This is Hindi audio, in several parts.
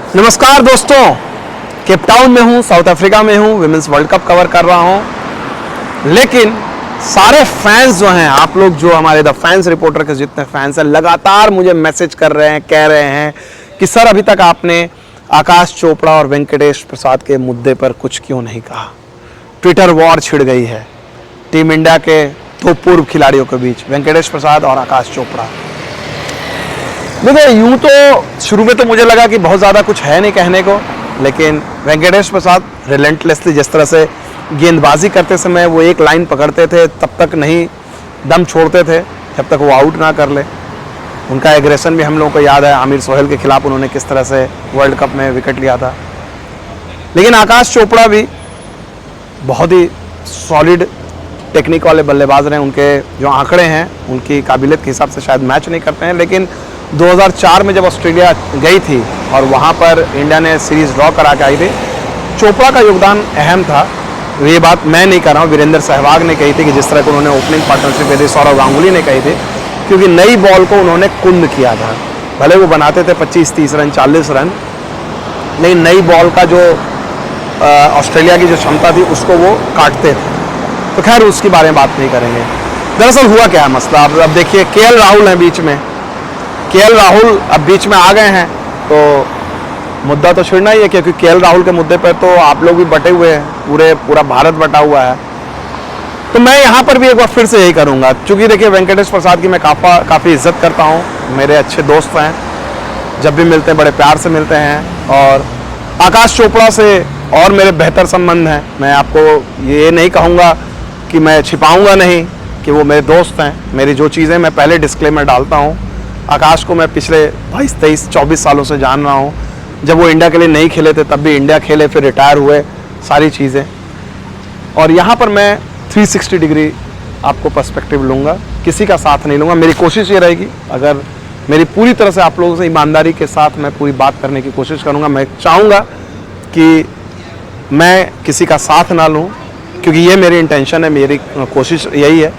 नमस्कार दोस्तों, केप टाउन में हूँ, साउथ अफ्रीका में हूँ, विमेंस वर्ल्ड कप कवर कर रहा हूँ। लेकिन सारे फैंस जो हैं, आप लोग जो हमारे द फैंस रिपोर्टर के जितने फैंस हैं, लगातार मुझे मैसेज कर रहे हैं, कह रहे हैं कि सर अभी तक आपने आकाश चोपड़ा और वेंकटेश प्रसाद के मुद्दे पर कुछ क्यों नहीं कहा। ट्विटर वॉर छिड़ गई है टीम इंडिया के दो पूर्व खिलाड़ियों के बीच, वेंकटेश प्रसाद और आकाश चोपड़ा। देखिए, यूं तो शुरू में तो मुझे लगा कि बहुत ज़्यादा कुछ है नहीं कहने को, लेकिन वेंकटेश प्रसाद रिलेंटलेसली जिस तरह से गेंदबाजी करते समय वो एक लाइन पकड़ते थे, तब तक नहीं दम छोड़ते थे जब तक वो आउट ना कर ले। उनका एग्रेशन भी हम लोगों को याद है, आमिर सोहेल के खिलाफ उन्होंने किस तरह से वर्ल्ड कप में विकेट लिया था। लेकिन आकाश चोपड़ा भी बहुत ही सॉलिड टेक्निक वाले बल्लेबाज रहे। उनके जो आंकड़े हैं उनकी काबिलियत के हिसाब से शायद मैच नहीं करते हैं, लेकिन 2004 में जब ऑस्ट्रेलिया गई थी और वहाँ पर इंडिया ने सीरीज़ ड्रॉ करा के आई थी, चोपड़ा का योगदान अहम था। ये बात मैं नहीं कर रहा हूँ, वीरेंद्र सहवाग ने कही थी कि जिस तरह को उन्होंने ओपनिंग पार्टनरशिप दी थी, सौरव गांगुली ने कही थी, क्योंकि नई बॉल को उन्होंने कुंद किया था। भले वो बनाते थे 25-30 रन 40 रन, लेकिन नई बॉल का जो ऑस्ट्रेलिया की जो क्षमता थी उसको वो काटते थे। तो खैर उसके बारे में बात नहीं करेंगे। दरअसल हुआ क्या है मसला, अब देखिए केएल राहुल हैं बीच में, केएल राहुल अब बीच में आ गए हैं, तो मुद्दा तो छिड़ना ही है, क्योंकि केएल राहुल के मुद्दे पर तो आप लोग भी बटे हुए हैं, पूरा भारत बटा हुआ है। तो मैं यहाँ पर भी एक बार फिर से यही करूँगा, क्योंकि देखिए वेंकटेश प्रसाद की मैं काफ़ी इज्जत करता हूँ, मेरे अच्छे दोस्त हैं, जब भी मिलते हैं बड़े प्यार से मिलते हैं। और आकाश चोपड़ा से और मेरे बेहतर संबंध हैं। मैं आपको ये नहीं कहूँगा कि मैं छिपाऊँगा नहीं कि वो मेरे दोस्त हैं। मेरी जो चीज़ें मैं पहले डिस्क्लेमर डालता हूँ, आकाश को मैं पिछले 22, 23, 24 सालों से जान रहा हूँ। जब वो इंडिया के लिए नहीं खेले थे तब भी इंडिया खेले, फिर रिटायर हुए, सारी चीज़ें। और यहाँ पर मैं 360 डिग्री आपको पर्सपेक्टिव लूँगा, किसी का साथ नहीं लूँगा। मेरी कोशिश ये रहेगी, अगर मेरी पूरी तरह से आप लोगों से ईमानदारी के साथ मैं पूरी बात करने की कोशिश करूँगा। मैं चाहूँगा कि मैं किसी का साथ ना लूँ, क्योंकि ये मेरी इंटेंशन है, मेरी कोशिश यही है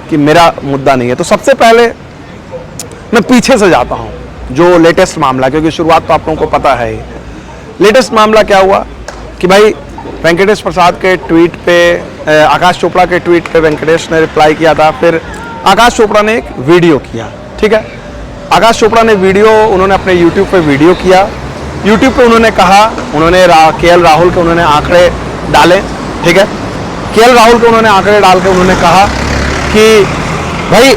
कि मेरा मुद्दा नहीं है। तो सबसे पहले मैं पीछे से जाता हूँ, जो लेटेस्ट मामला, क्योंकि शुरुआत तो आप लोगों को पता है ही। लेटेस्ट मामला क्या हुआ कि भाई वेंकटेश प्रसाद के ट्वीट पे, आकाश चोपड़ा के ट्वीट पे वेंकटेश ने रिप्लाई किया था। फिर आकाश चोपड़ा ने एक वीडियो किया, ठीक है। आकाश चोपड़ा ने उन्होंने अपने यूट्यूब पे वीडियो किया। यूट्यूब पे उन्होंने कहा, उन्होंने केएल राहुल के उन्होंने आंकड़े डाले, ठीक है। केएल राहुल के उन्होंने आंकड़े डाल के उन्होंने कहा कि भाई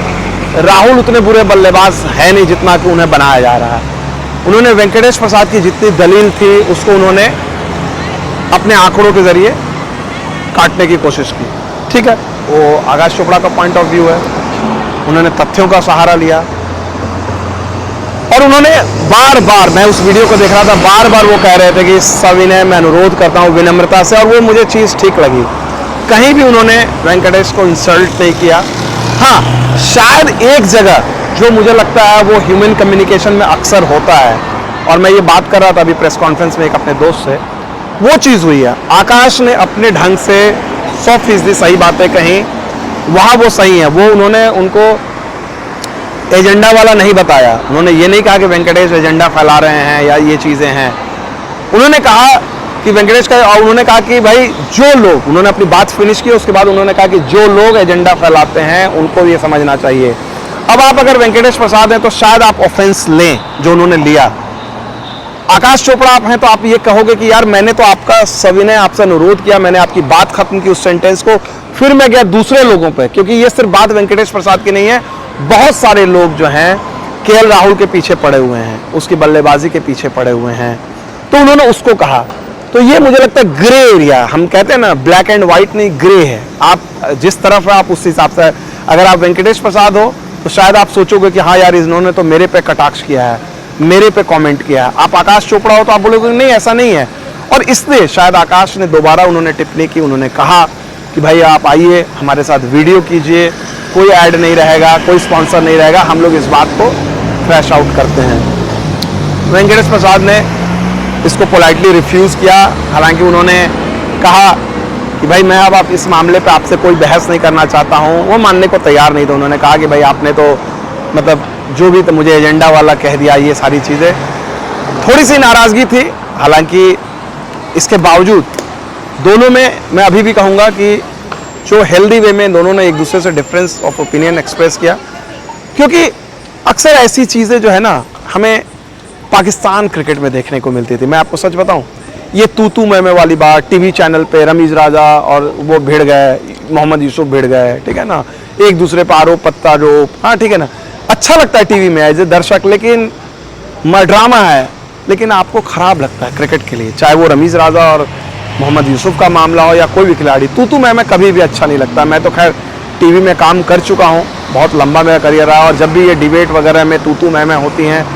राहुल उतने बुरे बल्लेबाज है नहीं जितना कि उन्हें बनाया जा रहा है। उन्होंने वेंकटेश प्रसाद की जितनी दलील थी उसको उन्होंने अपने आंकड़ों के जरिए काटने की कोशिश की, ठीक है। वो आकाश चोपड़ा का पॉइंट ऑफ व्यू है, उन्होंने तथ्यों का सहारा लिया। और उन्होंने बार बार, मैं उस वीडियो को देख रहा था, बार बार वो कह रहे थे कि सविनय मैं अनुरोध करता हूँ विनम्रता से, और वो मुझे चीज़ ठीक लगी। कहीं भी उन्होंने वेंकटेश को इंसल्ट नहीं किया। हाँ, शायद एक जगह जो मुझे लगता है वो ह्यूमन कम्युनिकेशन में अक्सर होता है, और मैं ये बात कर रहा था अभी प्रेस कॉन्फ्रेंस में एक अपने दोस्त से, वो चीज़ हुई है। आकाश ने अपने ढंग से 100% सही बातें कहीं, वहाँ वो सही है। वो उन्होंने उनको एजेंडा वाला नहीं बताया। उन्होंने ये नहीं कहा कि वेंकटेश एजेंडा फैला रहे हैं या ये चीज़ें हैं। उन्होंने कहा कि वेंकटेश का, और उन्होंने कहा कि भाई जो लोग, उन्होंने अपनी बात फिनिश की, उसके बाद उन्होंने कहा कि जो लोग एजेंडा फैलाते हैं उनको ये समझना चाहिए। अब आप अगर वेंकटेश प्रसाद हैं तो शायद आप ऑफेंस लें जो उन्होंने लिया। आकाश चोपड़ा आप हैं तो आप ये कहोगे कि यार मैंने तो आपका सविनय आपसे अनुरोध किया, मैंने आपकी बात खत्म की उस सेंटेंस को, फिर मैं गया दूसरे लोगों पे, क्योंकि ये सिर्फ बात वेंकटेश प्रसाद की नहीं है। बहुत सारे लोग जो हैं केएल राहुल के पीछे पड़े हुए हैं, उसकी बल्लेबाजी के पीछे पड़े हुए हैं, तो उन्होंने उसको कहा। तो ये मुझे लगता है ग्रे एरिया, हम कहते हैं ना ब्लैक एंड व्हाइट नहीं, ग्रे है। आप जिस तरफ है आप उस हिसाब से, अगर आप वेंकटेश प्रसाद हो तो शायद आप सोचोगे कि हाँ यार इन्होंने तो मेरे पे कटाक्ष किया है, मेरे पे कमेंट किया है। आप आकाश चोपड़ा हो तो आप बोलोगे नहीं ऐसा नहीं है। और इसलिए शायद आकाश ने दोबारा उन्होंने टिप्पणी की, उन्होंने कहा कि भाई आप आइए हमारे साथ वीडियो कीजिए, कोई ऐड नहीं रहेगा, कोई स्पॉन्सर नहीं रहेगा, हम लोग इस बात को फ्लैश आउट करते हैं। वेंकटेश प्रसाद ने इसको पोलाइटली रिफ्यूज़ किया। हालांकि उन्होंने कहा कि भाई मैं अब आप इस मामले पे आपसे कोई बहस नहीं करना चाहता हूँ, वो मानने को तैयार नहीं थे। उन्होंने कहा कि भाई आपने तो मतलब जो भी तो मुझे एजेंडा वाला कह दिया, ये सारी चीज़ें। थोड़ी सी नाराज़गी थी, हालांकि इसके बावजूद दोनों में मैं अभी भी कहूँगा कि जो हेल्दी वे में दोनों ने एक दूसरे से डिफरेंस ऑफ ओपिनियन एक्सप्रेस किया, क्योंकि अक्सर ऐसी चीज़ें जो है ना हमें पाकिस्तान क्रिकेट में देखने को मिलती थी। मैं आपको सच बताऊं, ये तू मैं वाली बात टीवी चैनल पे रमीज राजा और वो भिड़ गए, मोहम्मद यूसुफ भिड़ गए, ठीक है ना, एक दूसरे पर आरोप प्रत्यारोप, हाँ ठीक है ना, अच्छा लगता है टीवी में एज ए दर्शक, लेकिन ड्रामा है, लेकिन आपको ख़राब लगता है क्रिकेट के लिए, चाहे वो रमीज राजा और मोहम्मद यूसुफ का मामला हो या कोई भी खिलाड़ी। तू मैं कभी भी अच्छा नहीं लगता। मैं तो खैर टीवी में काम कर चुका हूँ, बहुत लंबा मेरा करियर रहा, और जब भी ये डिबेट वगैरह में तू मैं होती हैं,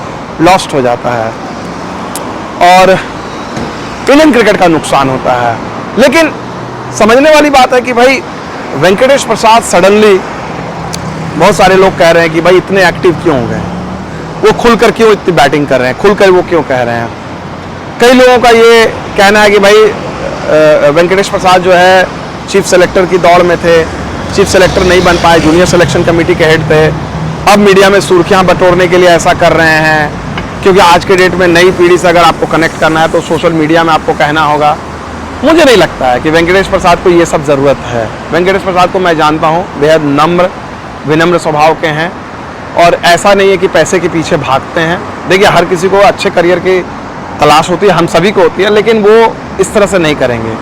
लॉस्ट हो जाता है और इंडियन क्रिकेट का नुकसान होता है। लेकिन समझने वाली बात है कि भाई वेंकटेश प्रसाद सडनली, बहुत सारे लोग कह रहे हैं कि भाई इतने एक्टिव क्यों हो गए, वो खुलकर क्यों इतनी बैटिंग कर रहे हैं, खुलकर वो क्यों कह रहे हैं। कई लोगों का ये कहना है कि भाई वेंकटेश प्रसाद जो है चीफ सेलेक्टर की दौड़ में थे, चीफ सेलेक्टर नहीं बन पाए, जूनियर सिलेक्शन कमेटी के हेड थे, अब मीडिया में सुर्खियां बटोरने के लिए ऐसा कर रहे हैं, क्योंकि आज के डेट में नई पीढ़ी से अगर आपको कनेक्ट करना है तो सोशल मीडिया में आपको कहना होगा। मुझे नहीं लगता है कि वेंकटेश प्रसाद को ये सब ज़रूरत है। वेंकटेश प्रसाद को मैं जानता हूँ, बेहद नम्र विनम्र स्वभाव के हैं, और ऐसा नहीं है कि पैसे के पीछे भागते हैं। देखिए, हर किसी को अच्छे करियर की तलाश होती है, हम सभी को होती है, लेकिन वो इस तरह से नहीं करेंगे।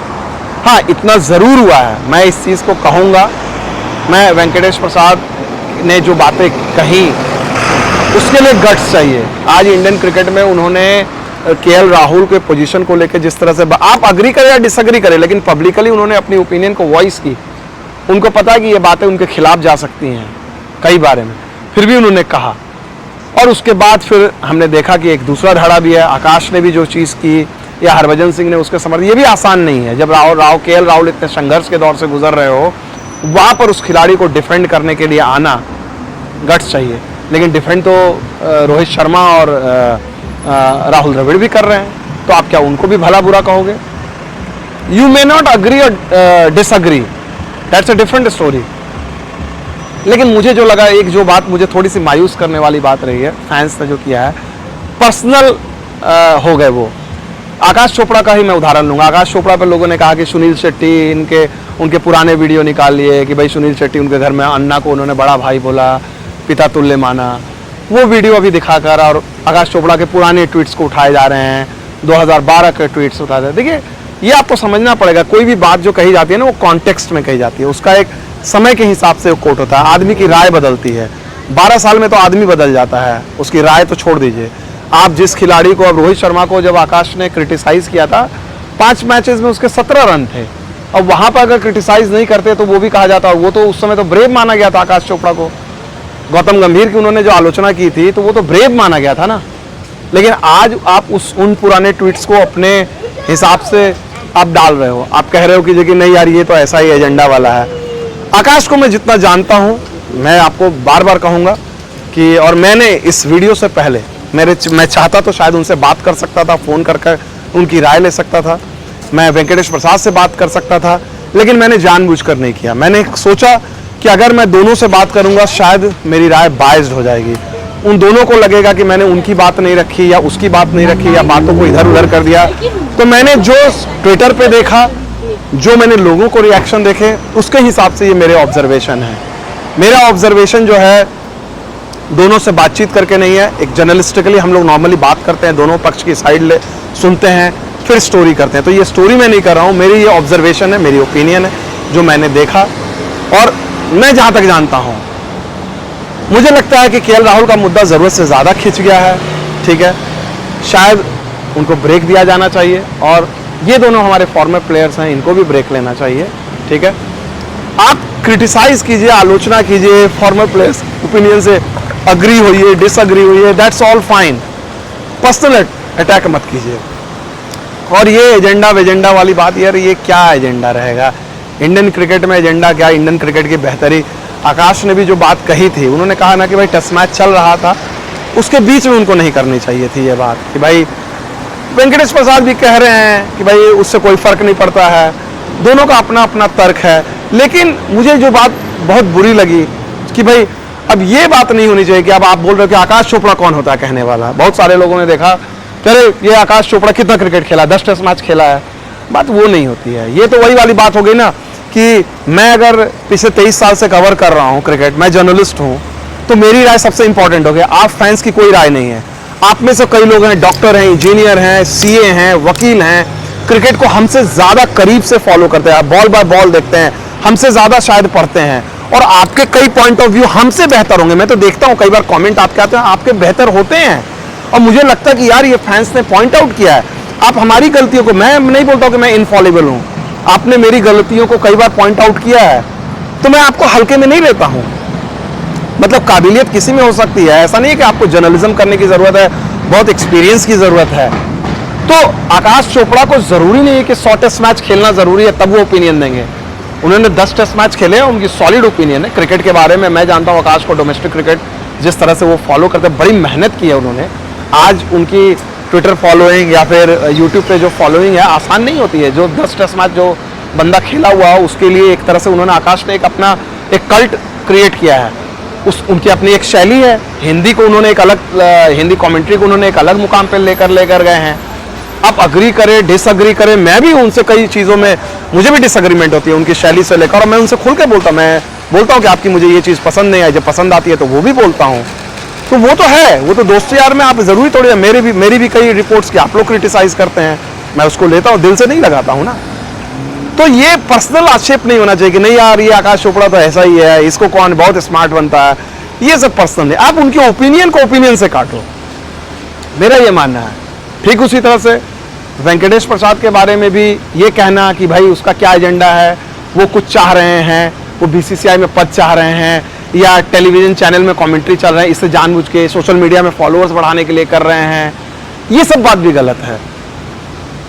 हाँ, इतना ज़रूर हुआ है, मैं इस चीज़ को कहूँगा, मैं वेंकटेश प्रसाद ने जो बातें कही उसके लिए गट्स चाहिए। आज इंडियन क्रिकेट में उन्होंने केएल राहुल के पोजीशन को लेकर जिस तरह से, आप अग्री करें या डिसअग्री करें, लेकिन पब्लिकली उन्होंने अपनी ओपिनियन को वॉइस की। उनको पता है कि ये बातें उनके खिलाफ जा सकती हैं कई बारे में, फिर भी उन्होंने कहा। और उसके बाद फिर हमने देखा कि एक दूसरा धड़ा भी है, आकाश ने भी जो चीज़ की या हरभजन सिंह ने उसके समर्थन, ये भी आसान नहीं है। जब केएल राहुल इतने संघर्ष के दौर से गुजर रहे हो, वहाँ पर उस खिलाड़ी को डिफेंड करने के लिए आना, गट्स चाहिए। लेकिन डिफेंड तो रोहित शर्मा और राहुल द्रविड़ भी कर रहे हैं, तो आप क्या उनको भी भला बुरा कहोगे? यू मे नॉट अग्री और disagree, that's a different story. लेकिन मुझे जो लगा, एक जो बात मुझे थोड़ी सी मायूस करने वाली बात रही है, फैंस ने जो किया है, पर्सनल हो गए वो। आकाश चोपड़ा का ही मैं उदाहरण लूँगा। आकाश चोपड़ा पर लोगों ने कहा कि सुनील शेट्टी उनके पुराने वीडियो निकाल लिए कि भाई सुनील शेट्टी उनके घर में अन्ना को उन्होंने बड़ा भाई बोला, पिता तुल्य माना। वो वीडियो अभी दिखाकर और आकाश चोपड़ा के पुराने ट्वीट्स को उठाए जा रहे हैं, 2012 के ट्वीट्स उठाए जा रहे हैं। देखिए, ये आपको समझना पड़ेगा, कोई भी बात जो कही जाती है ना, वो कॉन्टेक्स्ट में कही जाती है, उसका एक समय के हिसाब से कोट होता है। आदमी की राय बदलती है, 12 साल में तो आदमी बदल जाता है, उसकी राय तो छोड़ दीजिए। आप जिस खिलाड़ी को, अब रोहित शर्मा को जब आकाश ने क्रिटिसाइज किया था, 5 मैचेस में उसके 17 रन थे। अब वहां पर अगर क्रिटिसाइज नहीं करते तो वो भी कहा जाता, वो तो उस समय तो ब्रेव माना गया था आकाश चोपड़ा को। गौतम गंभीर की उन्होंने जो आलोचना की थी तो वो तो ब्रेव माना गया था ना। लेकिन आज आप उन पुराने ट्वीट्स को अपने हिसाब से आप डाल रहे हो, आप कह रहे हो कि नहीं यार ये तो ऐसा ही एजेंडा वाला है। आकाश को मैं जितना जानता हूँ, मैं आपको बार बार कहूँगा कि, और मैंने इस वीडियो से पहले मैं चाहता तो शायद उनसे बात कर सकता था, फ़ोन कर उनकी राय ले सकता था, मैं वेंकटेश प्रसाद से बात कर सकता था, लेकिन मैंने जानबूझकर नहीं किया। मैंने सोचा कि अगर मैं दोनों से बात करूंगा शायद मेरी राय बायस्ड हो जाएगी, उन दोनों को लगेगा कि मैंने उनकी बात नहीं रखी या उसकी बात नहीं रखी या बातों को इधर उधर कर दिया। तो मैंने जो ट्विटर पे देखा, जो मैंने लोगों को रिएक्शन देखे, उसके हिसाब से ये मेरे ऑब्जर्वेशन है। मेरा ऑब्जर्वेशन जो है दोनों से बातचीत करके नहीं है, एक जर्नलिस्टिकली हम लोग नॉर्मली बात करते हैं, दोनों पक्ष की साइड सुनते हैं, फिर स्टोरी करते हैं। तो ये स्टोरी मैं नहीं कर रहा हूँ, मेरी ये ऑब्जर्वेशन है, मेरी ओपिनियन है, जो मैंने देखा। और मैं जहाँ तक जानता हूँ, मुझे लगता है कि केएल राहुल का मुद्दा ज़रूरत से ज़्यादा खिंच गया है, ठीक है, शायद उनको ब्रेक दिया जाना चाहिए, और ये दोनों हमारे फॉर्मर प्लेयर्स हैं, इनको भी ब्रेक लेना चाहिए, ठीक है। आप क्रिटिसाइज कीजिए, आलोचना कीजिए, फॉर्मर प्लेयर्स ओपिनियन से अग्री होइए, डिसअग्री होइए, that's all fine, personal attack मत कीजिए। और ये एजेंडा वाली बात, यार ये क्या एजेंडा रहेगा इंडियन क्रिकेट में? एजेंडा क्या, इंडियन क्रिकेट की बेहतरी। आकाश ने भी जो बात कही थी, उन्होंने कहा ना कि भाई टेस्ट मैच चल रहा था, उसके बीच में उनको नहीं करनी चाहिए थी ये बात कि भाई, वेंकटेश प्रसाद भी कह रहे हैं कि भाई उससे कोई फर्क नहीं पड़ता है, दोनों का अपना अपना तर्क है। लेकिन मुझे जो बात बहुत बुरी लगी कि भाई अब ये बात नहीं होनी चाहिए कि अब आप बोल रहे हो कि आकाश चोपड़ा कौन होता है कहने वाला। बहुत सारे लोगों ने देखा अरे ये आकाश चोपड़ा कितना क्रिकेट खेला, 10 टेस्ट मैच खेला है। बात वो नहीं होती है। ये तो वही वाली बात हो गई ना कि मैं अगर पिछले 23 साल से कवर कर रहा हूँ क्रिकेट, मैं जर्नलिस्ट हूँ, तो मेरी राय सबसे इंपॉर्टेंट हो गई। आप फैंस की कोई राय नहीं है। आप में से कई लोग हैं, डॉक्टर हैं, इंजीनियर हैं, सीए हैं, वकील हैं, क्रिकेट को हमसे ज़्यादा करीब से फॉलो करते हैं, बॉल बाय बॉल देखते हैं, हमसे ज़्यादा शायद पढ़ते हैं, और आपके कई पॉइंट ऑफ व्यू हमसे बेहतर होंगे। मैं तो देखता हूँ कई बार कमेंट आपके आते हैं, आपके बेहतर होते हैं, और मुझे लगता है कि यार ये फैंस ने पॉइंट आउट किया है। आप हमारी गलतियों को, मैं नहीं बोलता हूँ कि मैं इनफॉलिबल हूँ, आपने मेरी गलतियों को कई बार पॉइंट आउट किया है, तो मैं आपको हल्के में नहीं लेता हूँ। मतलब काबिलियत किसी में हो सकती है, ऐसा नहीं है कि आपको जर्नलिज्म करने की ज़रूरत है, बहुत एक्सपीरियंस की ज़रूरत है। तो आकाश चोपड़ा को ज़रूरी नहीं है कि 100 टेस्ट मैच खेलना ज़रूरी है तब वो ओपिनियन देंगे। उन्होंने 10 टेस्ट मैच खेले हैं, उनकी सॉलिड ओपिनियन है क्रिकेट के बारे में। मैं जानता हूँ आकाश को, डोमेस्टिक क्रिकेट जिस तरह से वो फॉलो करते हैं, बड़ी मेहनत की है उन्होंने। आज उनकी ट्विटर फॉलोइंग या फिर यूट्यूब पे जो फॉलोइंग है आसान नहीं होती है। जो 10 टेस्ट मैच जो बंदा खेला हुआ है उसके लिए एक तरह से उन्होंने, आकाश ने एक अपना एक कल्ट क्रिएट किया है। उनकी अपनी एक शैली है। हिंदी को उन्होंने एक अलग, हिंदी कमेंट्री को उन्होंने एक अलग मुकाम पे लेकर गए हैं। आप अग्री करें डिसअग्री करें, मैं भी उनसे कई चीज़ों में मुझे भी डिसअग्रीमेंट होती है उनकी शैली से लेकर, और मैं उनसे खुल के बोलता हूँ। मैं बोलता हूँ कि आपकी मुझे ये चीज़ पसंद नहीं आई, जब पसंद आती है तो वो भी बोलता हूँ। तो वो तो है, वो तो दोस्ती यार में आप जरूरी थोड़ी है। मेरी भी कई रिपोर्ट्स की आप लोग क्रिटिसाइज करते हैं, मैं उसको लेता हूँ, दिल से नहीं लगाता हूँ ना। तो ये पर्सनल आक्षेप नहीं होना चाहिए कि नहीं यार ये आकाश चोपड़ा तो ऐसा ही है, इसको कौन बहुत स्मार्ट बनता है, ये सब पर्सनल है। आप उनके ओपिनियन को ओपिनियन से काटो, मेरा ये मानना है। ठीक उसी तरह से वेंकटेश प्रसाद के बारे में भी ये कहना कि भाई उसका क्या एजेंडा है, वो कुछ चाह रहे हैं, वो बीसीसीआई में पद चाह रहे हैं या टेलीविजन चैनल में कमेंट्री चल रहे हैं, इससे जानबूझ के सोशल मीडिया में फॉलोअर्स बढ़ाने के लिए कर रहे हैं, ये सब बात भी गलत है।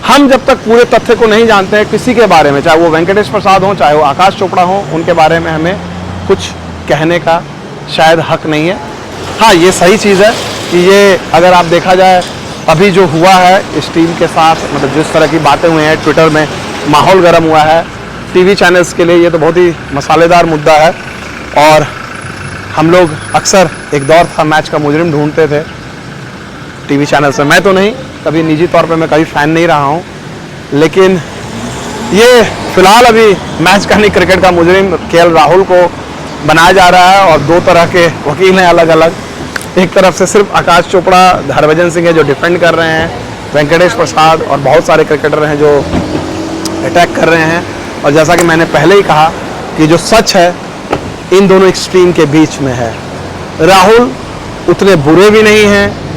हम जब तक पूरे तथ्य को नहीं जानते हैं किसी के बारे में, चाहे वो वेंकटेश प्रसाद हो, चाहे वो आकाश चोपड़ा हो, उनके बारे में हमें कुछ कहने का शायद हक नहीं है। हाँ, ये सही चीज़ है कि ये अगर आप देखा जाए अभी जो हुआ है इस टीम के साथ, मतलब जिस तरह की बातें हुई हैं, ट्विटर में माहौल गर्म हुआ है, टीवी चैनल्स के लिए ये तो बहुत ही मसालेदार मुद्दा है। और हम लोग अक्सर, एक दौर था मैच का मुजरिम ढूंढते थे टीवी चैनल से, मैं तो नहीं, कभी निजी तौर पे मैं कभी फ़ैन नहीं रहा हूँ, लेकिन ये फ़िलहाल अभी मैच का नहीं, क्रिकेट का मुजरिम केएल राहुल को बनाया जा रहा है। और दो तरह के वकील हैं अलग अलग, एक तरफ से सिर्फ आकाश चोपड़ा, हरभजन सिंह है जो डिफेंड कर रहे हैं, वेंकटेश प्रसाद और बहुत सारे क्रिकेटर हैं जो अटैक कर रहे हैं। और जैसा कि मैंने पहले ही कहा कि जो सच है इन दोनों एक्सट्रीम के बीच में है। राहुल उतने बुरे भी नहीं हैं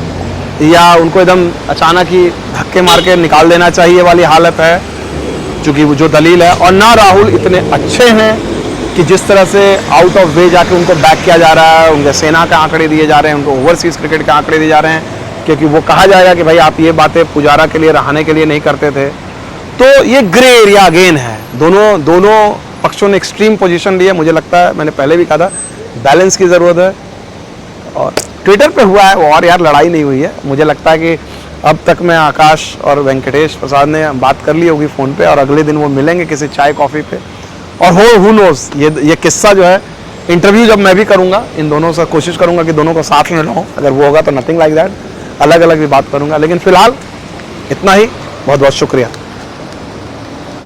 या उनको एकदम अचानक ही धक्के मार के निकाल देना चाहिए वाली हालत है, चूँकि वो जो दलील है, और ना राहुल इतने अच्छे हैं कि जिस तरह से आउट ऑफ वे जाके उनको बैक किया जा रहा है, उनके सेना के आंकड़े दिए जा रहे हैं, उनको ओवरसीज क्रिकेट के आंकड़े दिए जा रहे हैं, क्योंकि वो कहा जाएगा कि भाई आप ये बातें पुजारा के लिए, रहाणे के लिए नहीं करते थे। तो ये ग्रे एरिया अगेन है। दोनों पक्षों ने एक्सट्रीम पोजीशन ली है। मुझे लगता है, मैंने पहले भी कहा था, बैलेंस की ज़रूरत है। और ट्विटर पे हुआ है वो, और यार लड़ाई नहीं हुई है। मुझे लगता है कि अब तक मैं आकाश और वेंकटेश प्रसाद ने बात कर ली होगी फ़ोन पे, और अगले दिन वो मिलेंगे किसी चाय कॉफ़ी पे। और हु नोज़, ये किस्सा जो है, इंटरव्यू जब मैं भी करूँगा इन दोनों से, कोशिश करूँगा कि दोनों को साथ में लाऊं। अगर वो होगा तो नथिंग लाइक दैट, अलग अलग भी बात करूँगा। लेकिन फ़िलहाल इतना ही। बहुत बहुत शुक्रिया।